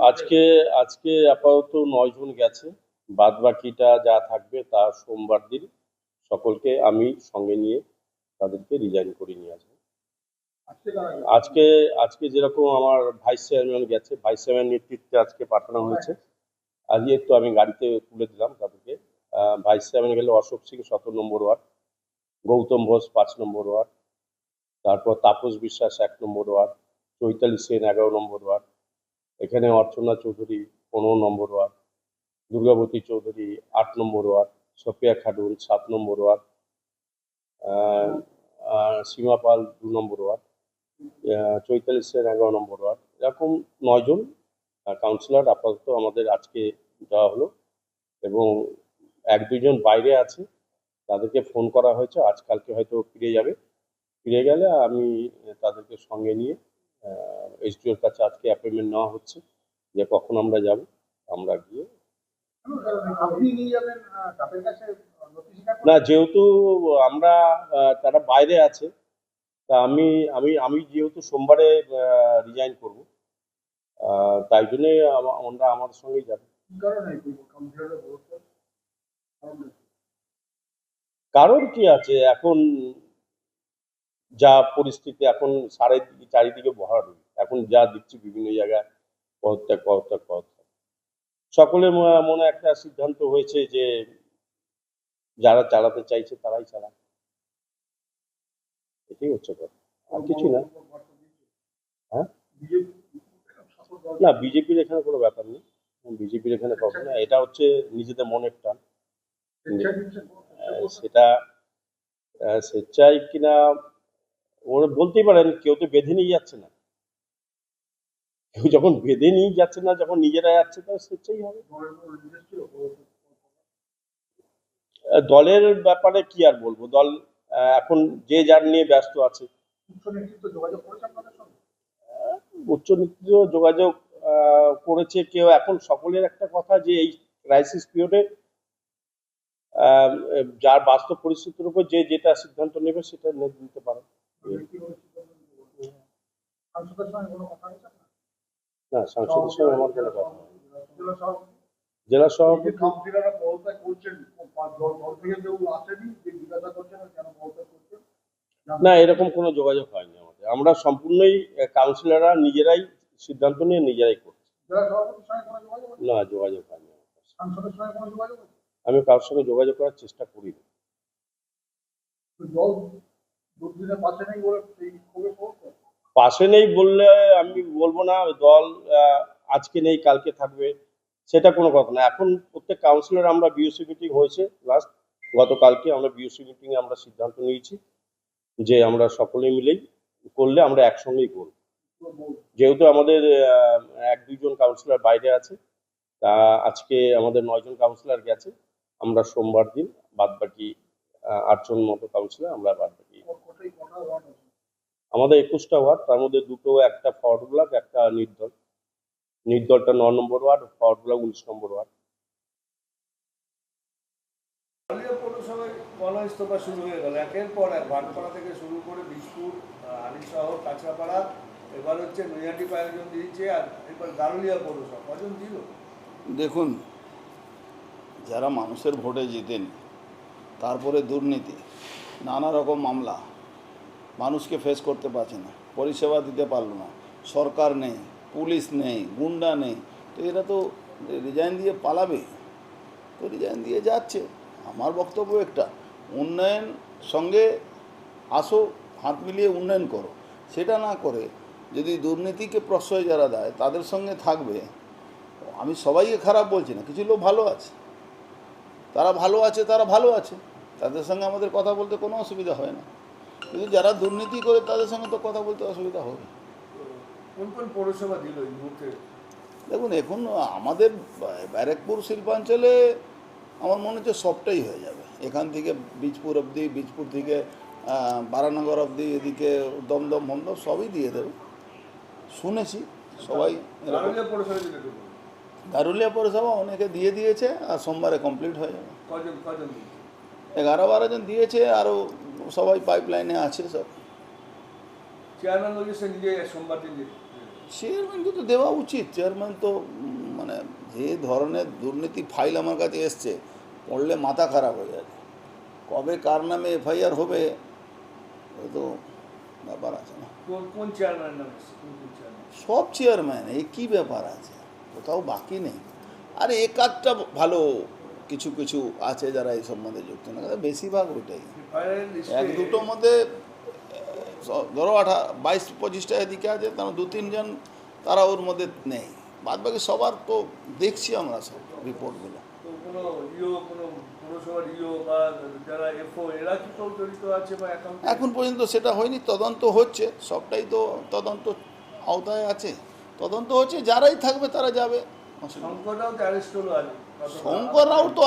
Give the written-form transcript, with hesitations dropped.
আজকে আজকে আপাতত 9 জন গেছে, বাদ বাকিটা যা থাকবে তা সোমবার দিন সকলকে আমি সঙ্গে নিয়ে তাদেরকে রিজাইন করে নিয়ে আসবো। আজকে আজকে যেরকম আমার ভাইস চেয়ারম্যান গেছে, ভাইস চেয়ারম্যান নেতৃত্বে আজকে পাঠানো হয়েছে। আজকে একটু আমি গাড়িতে তুলে দিলাম তাদেরকে। ভাইস চেয়ারম্যান গেলে অশোক সিং 17 নম্বর ওয়ার্ড, গৌতম ঘোষ 5 নম্বর ওয়ার্ড, তারপর তাপস বিশ্বাস 1 নম্বর ওয়ার্ড, চৈতালি সেন 11 নম্বর ওয়ার্ড, এখানে অর্চনা চৌধুরী 15 নম্বর ওয়ার্ড, দুর্গাবতী চৌধুরী 8 নম্বর ওয়ার্ড, সফিয়া খাডুল 7 নম্বর ওয়ার্ড, সীমা পাল 2 নম্বর ওয়ার্ড, চৈতালি সেন 11 নম্বর ওয়ার্ড। এরকম 9 জন কাউন্সিলর আপাতত আমাদের আজকে দেওয়া হলো, এবং 1-2 জন বাইরে আছে, তাদেরকে ফোন করা হয়েছে, আজকালকে হয়তো ফিরে যাবে। ফিরে গেলে আমি তাদেরকে সঙ্গে নিয়ে এসডিওর কাছে আজকে অ্যাপয়েন্টমেন্ট নেওয়া হচ্ছে যে কখন আমরা যাব। আমরা গিয়ে না, যেহেতু আমরা তারা বাইরে আছে, তা আমি আমি আমি যেহেতু সোমবারে রিজাইন করব, তাই জন্যে আমরা আমার সঙ্গেই যাবে। কারণ কি আছে, এখন যা পরিস্থিতি, এখন চারিদিকে ভরাডুবি, এখন যা দিচ্ছি বিভিন্ন জায়গায় পদত্যাগ পদত্যাগ পদত্যাগ, সকলের মনে একটা সিদ্ধান্ত হয়েছে যে যারা চালাতে চাইছে তারাই চালাক, এটাই হচ্ছে কথা, আর কিছু না। হ্যাঁ, না, বিজেপির এখানে কোনো ব্যাপার নেই, বিজেপির এখানে পাবো না, এটা হচ্ছে নিজেদের মনের টান। সেটা স্বেচ্ছায় কিনা ওরা বলতেই পারেন, কেউ তো বেঁধে নিয়ে যাচ্ছে না, কেউ যখন বেঁধে নিয়ে যাচ্ছে না, যখন নিজেরা যাচ্ছে তাহলে স্বেচ্ছাই হবে। দলের ব্যাপারে কি আর বলবো, দল এখন যে যার নিয়ে ব্যস্ত আছে। উচ্চ নেতৃত্ব যোগাযোগ করেছে কেউ, এখন সকলের একটা কথা যে এই ক্রাইসিস পিরিয়ডে যার বাস্তব পরিস্থিতির উপর যে যেটা সিদ্ধান্ত নেবে সেটা নিতে পারে। না, সাংসদের সঙ্গে আমার কোনো কথা নেই। জেলা সভাপতি না, এরকম কোনো যোগাযোগ হয়নি আমাদের, আমরা সম্পূর্ণই কাউন্সিলররা নিজেরাই সিদ্ধান্ত নিয়ে নিজেরাই করছি। না, যোগাযোগ হয়নি। আমি কারোর সঙ্গে যোগাযোগ করার চেষ্টা করিনি। পাশে নেই বললে আমি বলবো না দল আজকে নেই কালকে থাকবে, সেটা কোনো কথা না। এখন প্রত্যেক কাউন্সিলর আমরা বিওসি মিটিং হয়েছে লাস্ট গতকালকে, আমরা বিওসি মিটিং এ আমরা সিদ্ধান্ত নিয়েছি যে আমরা সকলে মিলেই করলে আমরা একসঙ্গেই করব। যেহেতু আমাদের 1-2 জন কাউন্সিলর বাইরে আছে, তা আজকে আমাদের 9 জন কাউন্সিলর গেছে, আমরা সোমবার দিন বাদ বাকি 8 জন মতো কাউন্সিলর আমরা বাদ বাকি। আমাদের 21টা ওয়ার্ড, তার মধ্যে দুটো, একটা ফরওয়ার্ড ব্লক, একটা নির্দল। নির্দলটা 9 নম্বর ওয়ার্ড, ফরওয়ার্ড ব্লক 19 নম্বর ওয়ার্ড। পৌরসভায় গণইস্তফা শুরু হয়ে গেল একের পর এক, ভাটপাড়া থেকে শুরু করে বিশপুর, আলিশহর, কাঁচরাপাড়া, এবার হচ্ছে নৈহাটি কয়েকজন দিয়েছে, আর এবার গারুলিয়া পৌরসভা কজন দিল। দেখুন, যারা মানুষের ভোটে জিতেন, তারপরে দুর্নীতি, নানা রকম মামলা, মানুষকে ফেস করতে পারছে না, পরিষেবা দিতে পারলো না, সরকার নেই, পুলিশ নেই, গুন্ডা নেই, তো এরা তো রিজাইন দিয়ে পালাবে, তো রিজাইন দিয়ে যাচ্ছে। আমার বক্তব্য একটা, উন্নয়ন সঙ্গে আসো, হাত মিলিয়ে উন্নয়ন করো, সেটা না করে যদি দুর্নীতিকে প্রশ্রয় যারা দেয় তাদের সঙ্গে থাকবে। আমি সবাইকে খারাপ বলছি না, কিছু লোক ভালো আছে, তারা ভালো আছে, তাদের সঙ্গে আমাদের কথা বলতে কোনো অসুবিধা হয় না, কিন্তু যারা দুর্নীতি করে তাদের সঙ্গে তো কথা বলতে অসুবিধা হবে। কোন কোন পৌরসভা দিল এই মুহূর্তে? দেখুন, এখন আমাদের ব্যারাকপুর শিল্পাঞ্চলে আমার মনে হচ্ছে সবটাই হয়ে যাবে, এখান থেকে বীজপুর অবধি, বীজপুর থেকে বারানগর অবধি, এদিকে দমদম মমদম সবই দিয়ে দেবে শুনেছি সবাই। গারুলিয়া পৌরসভা অনেকে দিয়ে দিয়েছে, আর সোমবারে কমপ্লিট হয়ে যাবে। 11-12 জন দিয়েছে, আরও সবাই পাইপ লাইনে আছে সব। চেয়ারম্যান বলছে সে নিজে সোমবার দিন যেতে। চেয়ারম্যানকে তো দেওয়া উচিত। চেয়ারম্যান তো মানে যে ধরনের দুর্নীতি ফাইল আমার কাছে এসছে, পড়লে মাথা খারাপ হয়ে যাবে। কবে কার নামে এফআইআর হবে ওই তো ব্যাপার আছে না। কোন চেয়ারম্যানের নাম এসছে? কোন চেয়ারম্যান? সব চেয়ারম্যান, এই কী ব্যাপার আছে, কোথাও বাকি নেই। আর একাধটা ভালো কিছু কিছু আছে যারা এই সম্বন্ধে যুক্ত না, বেশিরভাগ ওইটাই। ফাইনাল লিস্টে এক দুটোর মধ্যে ধরো 22-25টা এদিকে আছে, তারা 2-3 জন তারা ওর মধ্যে নেই। বাদ বাকি সবার তো দেখছি আমরা সব রিপোর্টগুলো। তো কোনো কোনো পৌরসভার বা যারা এফও এরা কি কেউ জড়িত আছে বা অ্যাকাউন্ট? এখন পর্যন্ত সেটা হয়নি, তদন্ত হচ্ছে, সবটাই তো তদন্ত আওতায় আছে, তদন্ত হচ্ছে, যারাই থাকবে তারা যাবে। শঙ্কররাও তো অ্যারেস্ট হলো আজ। শঙ্কর রাও তো